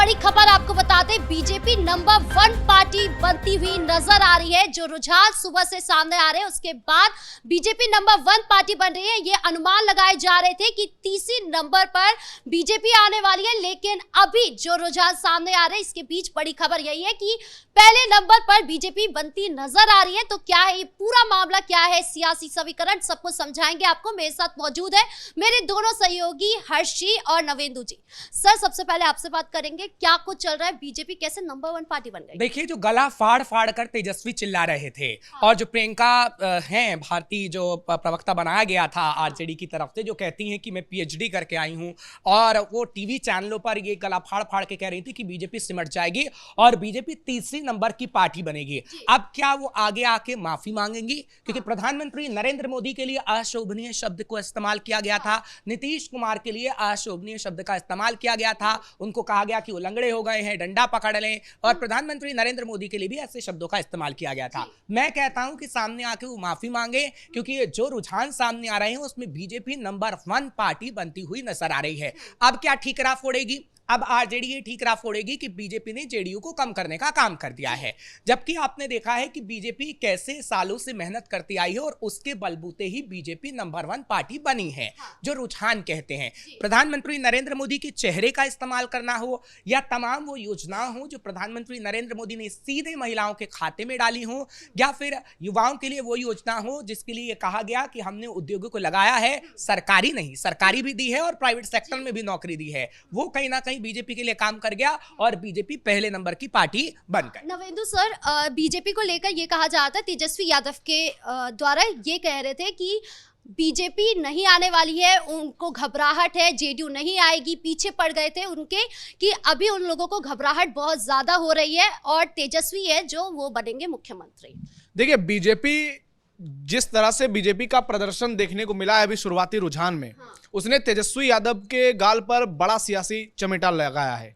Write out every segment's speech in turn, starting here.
बड़ी खबर आपको बता दें, बीजेपी नंबर 1 पार्टी बनती हुई नजर आ रही है। जो रुझान सुबह से सामने आ रहे हैं उसके बाद बीजेपी नंबर 1 पार्टी बन रही है। ये अनुमान लगाए जा रहे थे कि तीसरे नंबर पर बीजेपी आने वाली है, लेकिन अभी जो रुझान सामने आ रहे हैं इसके बीच बड़ी खबर यही है कि पहले नंबर पर बीजेपी बनती नजर आ रही है। तो क्या है ये पूरा मामला, क्या है सियासी समीकरण, सब कुछ समझाएंगे आपको। मेरे साथ मौजूद है मेरे दोनों सहयोगी हर्ष जी और नवेंदु जी। सर, सबसे पहले आपसे बात करेंगे, क्या कुछ चल रहा है, बीजेपी कैसे नंबर 1 पार्टी बन गई? देखिए, जो गला फाड़ फाड़ कर तेजस्वी चिल्ला रहे थे और जो प्रियंका हैं भारती, जो प्रवक्ता बनाया गया था आरजेडी की तरफ से, जो कहती हैं कि मैं पीएचडी करके आई हूं, और वो टीवी चैनलों पर ये गला फाड़ फाड़ के कह रही थी कि बीजेपी सिमट जाएगी और बीजेपी तीसरी नंबर की पार्टी बनेगी। अब क्या वो आगे आके माफी मांगेंगी? क्योंकि प्रधानमंत्री नरेंद्र मोदी के लिए अशोभनीय शब्द को इस्तेमाल किया गया था, नीतीश कुमार के लिए अशोभनीय शब्द का इस्तेमाल किया गया था, उनको कहा गया कि वो लंगड़े हो गए हैं, डंडा पकड़ लें, और प्रधानमंत्री नरेंद्र मोदी के लिए भी ऐसे शब्दों का इस्तेमाल किया गया था। मैं कहता हूं कि सामने आके वो माफी मांगे, क्योंकि जो रुझान सामने आ रहे हैं उसमें बीजेपी नंबर 1 पार्टी बनती हुई नजर आ रही है। अब क्या ठीकरा फोड़ेगी? अब आरजेडी ये ठीकरा फोड़ेगी कि बीजेपी ने जेडीयू को कम करने का काम कर दिया है। जबकि आपने देखा है कि बीजेपी कैसे सालों से मेहनत करती आई है और उसके बलबूते ही बीजेपी नंबर 1 पार्टी बनी है। जो रुझान कहते हैं, प्रधानमंत्री नरेंद्र मोदी के चेहरे का इस्तेमाल करना हो या तमाम वो योजनाएं हो जो प्रधानमंत्री नरेंद्र मोदी ने सीधे महिलाओं के खाते में डाली हो, या फिर युवाओं के लिए वो योजना हो जिसके लिए कहा गया कि हमने उद्योगों को लगाया है, सरकारी नहीं, सरकारी भी दी है और प्राइवेट सेक्टर में भी नौकरी दी है, वो कहीं ना कहीं बीजेपी के लिए काम कर गया और बीजेपी पहले नंबर की पार्टी बन गई। नवेंदु सर, बीजेपी को लेकर ये कहा जाता है, तेजस्वी यादव के द्वारा ये कह रहे थे कि बीजेपी नहीं आने वाली है, उनको घबराहट है, जेडीयू नहीं आएगी, पीछे पड़ गए थे उनके, कि अभी उन लोगों को घबराहट बहुत ज्यादा हो रही है और तेजस्वी है जो वो बनेंगे मुख्यमंत्री। देखिए, बीजेपी जिस तरह से बीजेपी का प्रदर्शन देखने को मिला है अभी शुरुआती रुझान में, उसने तेजस्वी यादव के गाल पर बड़ा सियासी चमेटा लगाया है।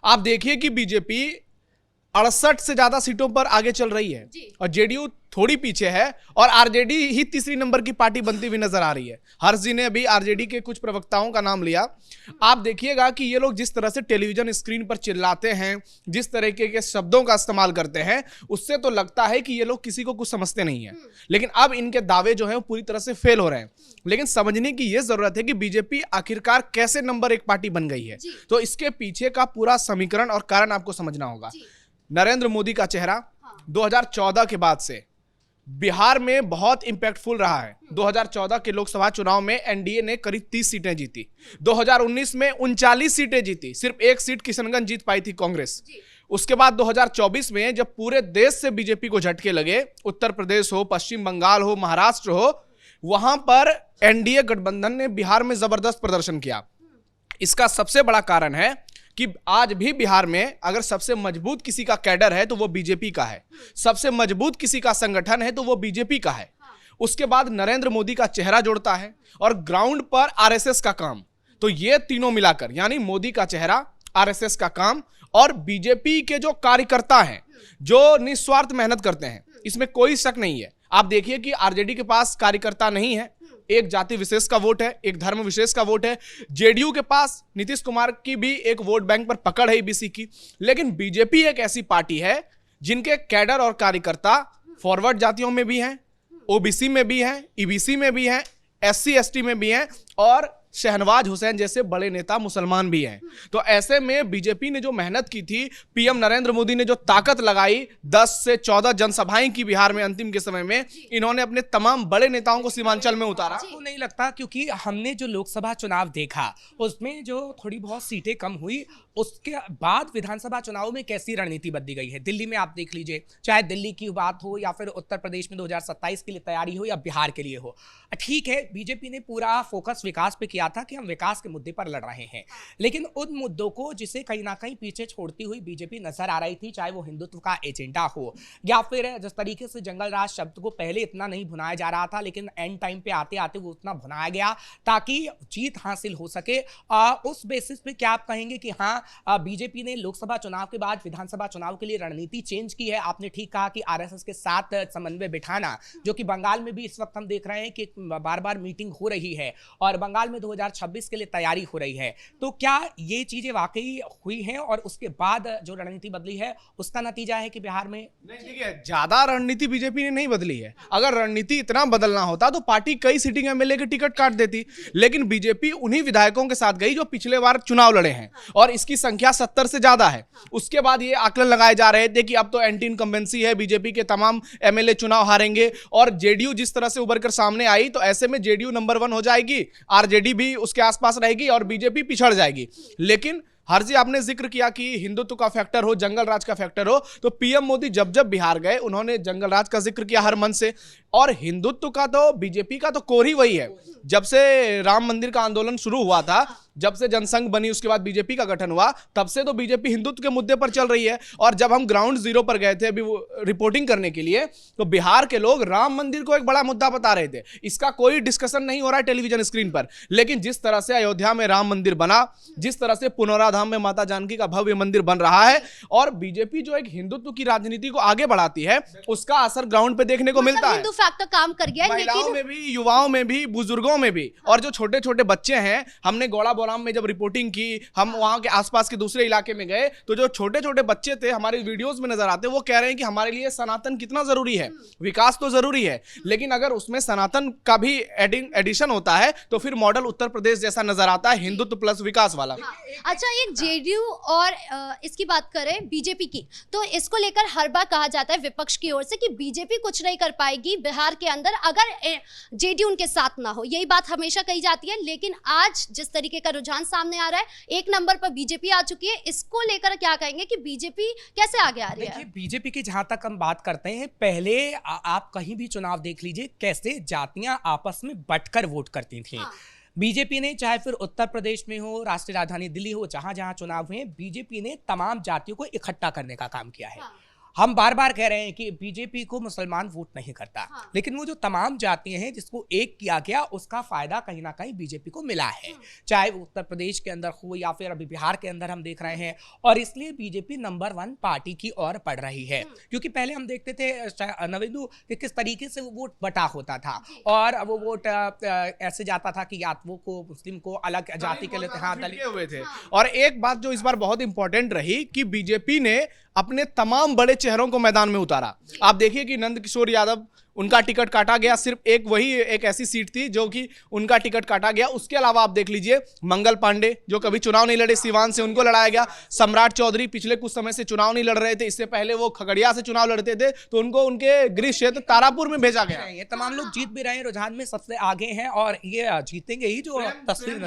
आप देखिए कि बीजेपी 68 से ज्यादा सीटों पर आगे चल रही है और जेडीयू थोड़ी पीछे है, और आरजेडी ही तीसरी नंबर की पार्टी बनती हुई नजर आ रही है। हर्ष जी ने अभी आरजेडी के कुछ प्रवक्ताओं का नाम लिया। आप देखिएगा कि ये लोग जिस तरह से टेलीविजन स्क्रीन पर चिल्लाते हैं, जिस तरीके के शब्दों का इस्तेमाल करते हैं, उससे तो लगता है कि ये लोग किसी को कुछ समझते नहीं है। लेकिन अब इनके दावे जो है वो पूरी तरह से फेल हो रहे हैं। लेकिन समझने की यह जरूरत है कि बीजेपी आखिरकार कैसे नंबर 1 पार्टी बन गई है। तो इसके पीछे का पूरा समीकरण और कारण आपको समझना होगा। नरेंद्र मोदी का चेहरा 2014 के बाद से बिहार में बहुत इंपैक्टफुल रहा है। 2014 के लोकसभा चुनाव में एनडीए ने करीब 30 सीटें जीती, 2019 में 39 सीटें जीती, सिर्फ एक सीट किशनगंज जीत पाई थी कांग्रेस। उसके बाद 2024 में जब पूरे देश से बीजेपी को झटके लगे, उत्तर प्रदेश हो, पश्चिम बंगाल हो, महाराष्ट्र हो, वहां पर एनडीए गठबंधन ने बिहार में जबरदस्त प्रदर्शन किया। इसका सबसे बड़ा कारण है कि आज भी बिहार में अगर सबसे मजबूत किसी का कैडर है तो वो बीजेपी का है, सबसे मजबूत किसी का संगठन है तो वो बीजेपी का है। उसके बाद नरेंद्र मोदी का चेहरा जोड़ता है और ग्राउंड पर आरएसएस का काम। तो ये तीनों मिलाकर, यानी मोदी का चेहरा, आरएसएस का काम और बीजेपी के जो कार्यकर्ता हैं जो निस्वार्थ मेहनत करते हैं, इसमें कोई शक नहीं है। आप देखिए कि आरजेडी के पास कार्यकर्ता नहीं है, एक जाति विशेष का वोट है, एक धर्म विशेष का वोट है। जेडीयू के पास नीतीश कुमार की भी एक वोट बैंक पर पकड़ है ईबीसी की। लेकिन बीजेपी एक ऐसी पार्टी है जिनके कैडर और कार्यकर्ता फॉरवर्ड जातियों में भी हैं, ओबीसी में भी हैं, ईबीसी में भी हैं, एससी एसटी में भी हैं, और शहनवाज हुसैन जैसे बड़े नेता मुसलमान भी हैं। तो ऐसे में बीजेपी ने जो मेहनत की थी, पीएम नरेंद्र मोदी ने जो ताकत लगाई, 10 से 14 जनसभाएं की बिहार में अंतिम के समय में, इन्होंने अपने तमाम बड़े नेताओं को सीमांचल में उतारा। वो नहीं लगता, क्योंकि हमने जो लोकसभा चुनाव देखा उसमें जो थोड़ी बहुत सीटें कम हुई, उसके बाद विधानसभा चुनाव में कैसी रणनीति बदली गई है। दिल्ली में आप देख लीजिए, चाहे दिल्ली की बात हो या फिर उत्तर प्रदेश में 2027 के लिए तैयारी हो या बिहार के लिए हो, ठीक है, बीजेपी ने पूरा फोकस विकास पे किया था कि हम विकास के मुद्दे पर लड़ रहे हैं, लेकिन उन मुद्दों को जिसे कहीं ना कहीं पीछे छोड़ती हुई बीजेपी नजर आ रही थी, चाहे वो हिंदुत्व का एजेंडा हो या फिर जिस तरीके से जंगल राज शब्द को पहले इतना नहीं भुनाया जा रहा था, लेकिन एंड टाइम पे आते आते वो उतना भुनाया गया ताकि जीत हासिल हो सके। उस बेसिस पे क्या आप कहेंगे कि हाँ, बीजेपी ने लोकसभा चुनाव के बाद विधानसभा चुनाव के लिए रणनीति चेंज की है? आपने ठीक कहा कि आरएसएस के साथ समन्वय बिठाना, जो कि बंगाल में भी इस वक्त हम देख रहे हैं कि बार बार मीटिंग हो रही है, और बंगाल में 2026 के लिए तैयारी हो रही है। तो क्या ये चीजें वाकई हुई हैं और उसके बाद जो रणनीति बदली है उसका नतीजा है कि बिहार में? नहीं, देखिए, ज्यादा रणनीति बीजेपी ने नहीं बदली है। अगर रणनीति इतना बदलना होता तो पार्टी कई सिटिंग एमएलए के टिकट काट देती, लेकिन बीजेपी उन्हीं विधायकों के साथ गई जो पिछले बार चुनाव लड़े हैं और इसकी संख्या 70 से ज्यादा है। उसके बाद ये आकलन लगाए जा रहे थे कि अब तो एंटी इनकम्बेंसी है, बीजेपी के तमाम एमएलए चुनाव हारेंगे और जेडीयू जिस तरह से उभर कर सामने आई तो ऐसे में जेडीयू नंबर 1 हो जाएगी, आरजेडी भी उसके आसपास रहेगी और बीजेपी पिछड़ जाएगी। लेकिन हर जी आपने जिक्र किया कि हिंदुत्व का फैक्टर हो, जंगल राज का फैक्टर हो, तो पीएम मोदी जब जब बिहार गए उन्होंने जंगल राज का जिक्र किया हर मन से। और हिंदुत्व का तो बीजेपी का तो कोर ही वही है। जब से राम मंदिर का आंदोलन शुरू हुआ था, जब से जनसंघ बनी, उसके बाद बीजेपी का गठन हुआ, तब से तो बीजेपी हिंदुत्व के मुद्दे पर चल रही है। और जब हम ग्राउंड जीरो पर गए थे अभी वो रिपोर्टिंग करने के लिए, तो बिहार के लोग राम मंदिर को एक बड़ा मुद्दा बता रहे थे। इसका कोई डिस्कशन नहीं हो रहा है टेलीविजन स्क्रीन पर, लेकिन जिस तरह से अयोध्या में राम मंदिर बना, जिस तरह से पुनौराधाम में माता जानकी का भव्य मंदिर बन रहा है, और बीजेपी जो एक हिंदुत्व की राजनीति को आगे बढ़ाती है, उसका असर ग्राउंड पे देखने को मिलता है। हिंदू फैक्टर काम कर गया है, महिलाओं में भी, युवाओं में भी, बुजुर्गों में भी। और जो छोटे छोटे बच्चे हैं, हमने गौड़ा बोराम में जब रिपोर्टिंग की, हम वहां के आसपास के दूसरे इलाके में गए, तो जो छोटे छोटे बच्चे थे हमारे वीडियोस में नजर आते, वो कह रहे हैं कि हमारे लिए सनातन कितना जरूरी है। विकास तो जरूरी है, लेकिन अगर उसमें सनातन का भी एडिशन होता है तो फिर मॉडल उत्तर प्रदेश जैसा नजर आता है, हिंदुत्व प्लस विकास वाला। अच्छा, एक जेडीयू और इसकी बात करें बीजेपी की, तो इसको लेकर हर बार कहा जाता है विपक्ष की ओर से कि बीजेपी कुछ नहीं कर पाएगी बिहार के अंदर अगर जेडीयू उनके साथ ना हो। यही बात हमेशा कही जाती है, लेकिन आज जिस तरीके का रुझान सामने आ रहा है, एक नंबर पर बीजेपी आ चुकी है, इसको लेकर क्या कहेंगे कि बीजेपी कैसे आगे आ रही है? देखिए, बीजेपी की जहां तक हम बात करते हैं, पहले आप कहीं भी चुनाव देख लीजिए कैसे जातियां आपस में बंटकर वोट करती थी। हाँ। बीजेपी ने, चाहे फिर उत्तर प्रदेश में हो, राष्ट्रीय राजधानी दिल्ली हो, जहां जहां चुनाव हुए, बीजेपी ने तमाम जातियों को इकट्ठा करने का काम किया है। हाँ। हम बार बार कह रहे हैं कि बीजेपी को मुसलमान वोट नहीं करता, हाँ। लेकिन वो जो तमाम जातियां हैं जिसको एक किया गया, उसका फायदा कहीं ना कहीं बीजेपी को मिला है, चाहे वो उत्तर प्रदेश के अंदर हो या फिर अभी बिहार के अंदर हम देख रहे हैं। और इसलिए बीजेपी नंबर 1 पार्टी की ओर बढ़ रही है, क्योंकि पहले हम देखते थे नवेंदु कि किस तरीके से वो वोट बटा होता था और वो वोट ऐसे जाता था कि यादवों को, मुस्लिम को, अलग जाति के लिए दलित हुए थे। और एक बात जो इस बार बहुत इंपॉर्टेंट रही कि बीजेपी ने अपने तमाम बड़े चेहरों को मैदान में उतारा। आप देखिए कि नंद किशोर यादव, उनका टिकट काटा गया, सिर्फ एक ऐसी सीट थी जो कि उनका टिकट काटा गया। उसके अलावा आप देख लीजिए मंगल पांडे जो कभी चुनाव नहीं लड़े, सिवान से, उनको लड़ाया गया। सम्राट चौधरी पिछले कुछ समय से चुनाव नहीं लड़ रहे थे, इससे पहले वो खगड़िया से चुनाव लड़ते थे, तो उनको उनके गृह क्षेत्र तारापुर में भेजा गया। ये तमाम लोग जीत भी रहे हैं, रुझान में सबसे आगे हैं और ये जीतेंगे ही, जो तस्वीर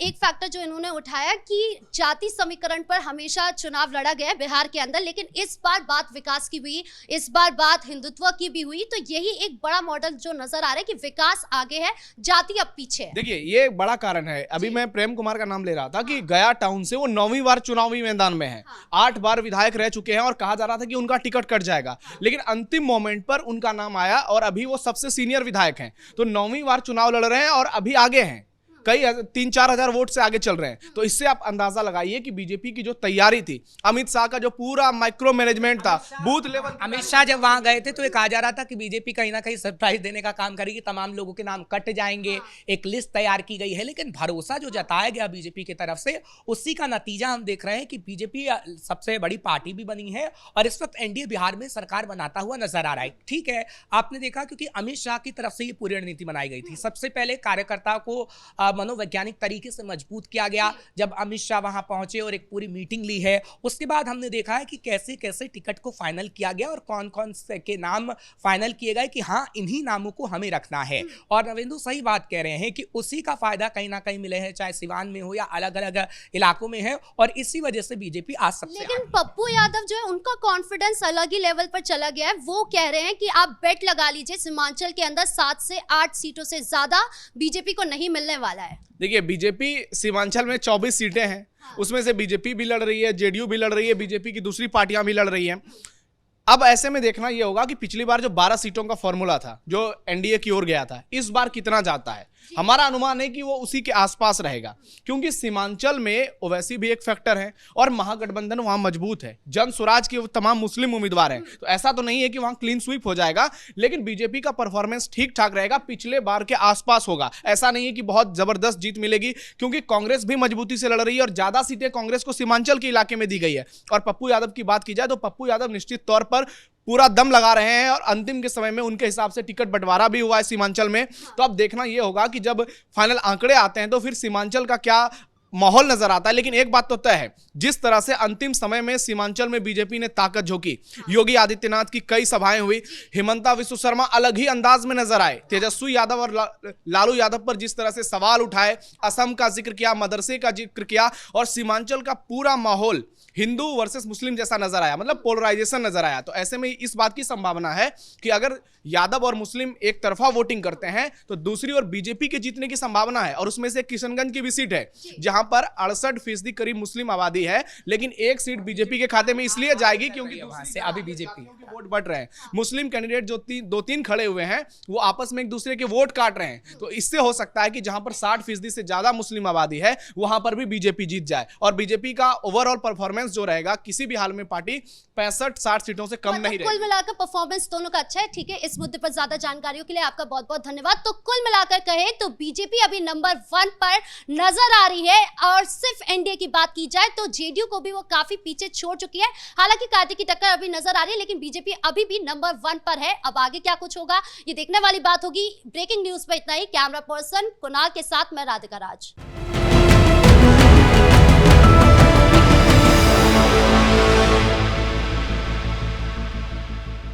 एक फैक्टर जो इन्होंने उठाया कि जाति समीकरण पर हमेशा चुनाव लड़ा गया बिहार के अंदर, लेकिन इस बार बात विकास की हुई, इस बार बात हिंदुत्व की भी हुई, तो यही एक बड़ा मॉडल जो नजर आ रहा है कि विकास आगे है, जाति अब पीछे है। देखिए, ये एक बड़ा कारण है। अभी मैं प्रेम कुमार का नाम ले रहा था कि गया टाउन से वो 9वीं बार चुनावी मैदान में है। 8 बार विधायक रह चुके हैं और कहा जा रहा था कि उनका टिकट कट जाएगा, लेकिन अंतिम मोमेंट पर उनका नाम आया और अभी वो सबसे सीनियर विधायक हैं, तो 9वीं बार चुनाव लड़ रहे हैं और अभी आगे हैं, कई 3-4 हजार वोट से आगे चल रहे हैं। तो इससे आप अंदाजा लगाइए कि बीजेपी की जो तैयारी थी, अमित शाह का जो पूरा माइक्रो मैनेजमेंट था, बूथ लेवल। अमित शाह जब वहां गए थे तो ये कहा जा रहा था कि बीजेपी कहीं ना कहीं सरप्राइज देने का काम करेगी, तमाम लोगों के नाम कट जाएंगे, एक लिस्ट तैयार की गई है, लेकिन भरोसा जो जताया गया बीजेपी की तरफ से, उसी का नतीजा हम देख रहे हैं कि बीजेपी सबसे बड़ी पार्टी भी बनी है और इस वक्त एनडीए बिहार में सरकार बनाता हुआ नजर आ रहा है। ठीक है, आपने देखा क्योंकि अमित शाह की तरफ से ये पूरी रणनीति बनाई गई थी। सबसे पहले कार्यकर्ता को मनोवैज्ञानिक तरीके से मजबूत किया गया जब अमित शाह वहां पहुंचे और एक पूरी मीटिंग ली है। उसके बाद हमने देखा है कि कैसे कैसे टिकट को फाइनल किया गया और कौन कौन से के नाम फाइनल किए गए कि हाँ, इन्हीं नामों को हमें रखना है। और रविंदु सही बात कह रहे हैं कि उसी का फायदा कहीं ना कहीं मिले है, चाहे सिवान में हो या अलग अलग इलाकों में है, और इसी वजह से बीजेपी आज सबसे। लेकिन पप्पू यादव जो है, उनका कॉन्फिडेंस अलग ही लेवल पर चला गया है। वो कह रहे हैं कि आप बेट लगा लीजिए, सीमांचल के अंदर 7 से 8 सीटों से ज्यादा बीजेपी को नहीं मिलने वाला है। देखिए, बीजेपी सीमांचल में 24 सीटें हैं, उसमें से बीजेपी भी लड़ रही है, जेडीयू भी लड़ रही है, बीजेपी की दूसरी पार्टियां भी लड़ रही हैं। अब ऐसे में देखना यह होगा कि पिछली बार जो 12 सीटों का फॉर्मूला था जो एनडीए की ओर गया था, इस बार कितना जाता है। हमारा अनुमान है कि वो उसी के आसपास रहेगा, क्योंकि सीमांचल में ओवैसी भी एक फैक्टर है और महागठबंधन वहां मजबूत है, जन स्वराज के तमाम मुस्लिम उम्मीदवार हैं, तो ऐसा तो नहीं है कि वहां क्लीन स्वीप हो जाएगा, लेकिन बीजेपी का परफॉर्मेंस ठीक ठाक रहेगा, पिछले बार के आसपास होगा। ऐसा नहीं है कि बहुत जबरदस्त जीत मिलेगी, क्योंकि कांग्रेस भी मजबूती से लड़ रही है और ज्यादा सीटें कांग्रेस को सीमांचल के इलाके में दी गई है। और पप्पू यादव की बात की जाए तो पप्पू यादव निश्चित तौर पर पूरा दम लगा रहे हैं और अंतिम के समय में उनके हिसाब से टिकट बंटवारा भी हुआ है सीमांचल में। तो अब देखना यह होगा कि जब फाइनल आंकड़े आते हैं तो फिर सीमांचल का क्या माहौल नजर आता है। लेकिन एक बात तो तय है, जिस तरह से अंतिम समय में सीमांचल में बीजेपी ने ताकत झोंकी, योगी आदित्यनाथ की कई सभाएं हुई, हिमंता विश्व शर्मा अलग ही अंदाज में नजर आए, तेजस्वी यादव और लालू यादव पर जिस तरह से सवाल उठाए, असम का जिक्र किया, मदरसे का जिक्र किया, और सीमांचल का पूरा माहौल हिंदू वर्सेस मुस्लिम जैसा नजर आया, मतलब पोलराइजेशन नजर आया। तो ऐसे में इस बात की संभावना है कि अगर यादव और मुस्लिम एक तरफा वोटिंग करते हैं तो दूसरी ओर बीजेपी के जीतने की संभावना है। और उसमें से किशनगंज की भी सीट है जहां पर 68% करीब मुस्लिम आबादी है, लेकिन एक सीट बीजेपी के खाते में इसलिए जाएगी क्योंकि वहां से अभी बीजेपी वोट बट रहे हैं। मुस्लिम कैंडिडेट जो दो तीन खड़े हुए हैं वो आपस में एक दूसरे के वोट काट रहे हैं। तो इससे हो सकता है कि जहां पर 60% से ज्यादा मुस्लिम आबादी है वहां पर भी बीजेपी जीत जाए, और बीजेपी का ओवरऑल परफॉर्मेंस जो रहेगा किसी भी हाल में पार्टी 65-60 सीटों से कम नहीं रहेगी। कुल मिलाकर परफॉर्मेंस दोनों का अच्छा है। ठीक है, इस मुद्दे पर ज्यादा जानकारियों के लिए आपका बहुत बहुत धन्यवाद। तो कुल मिलाकर कहे तो बीजेपी अभी नंबर 1 पर नजर आ रही है, और सिर्फ एनडीए की बात की जाए तो जेडीयू को भी वो काफी पीछे छोड़ चुकी है। हालांकि कांटे की टक्कर अभी नजर आ रही है, लेकिन बीजेपी अभी भी नंबर 1 पर है। अब आगे क्या कुछ होगा ये देखने वाली बात होगी। ब्रेकिंग न्यूज पर इतना ही। कैमरा पर्सन कुणाल के साथ मैं राधिका राज।